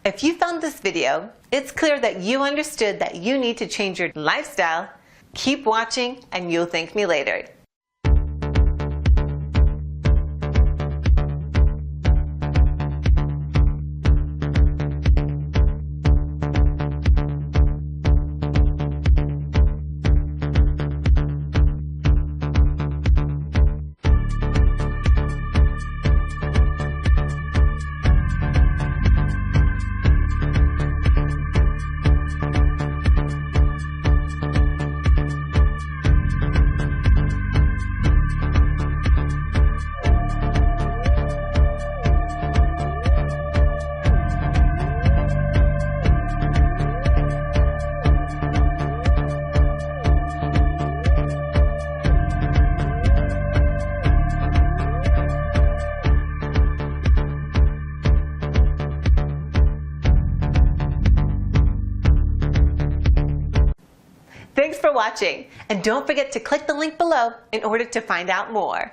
If you found this video, it's clear that you understood that you need to change your lifestyle. Keep watching and you'll thank me later. Thanks for watching, and don't forget to click the link below in order to find out more.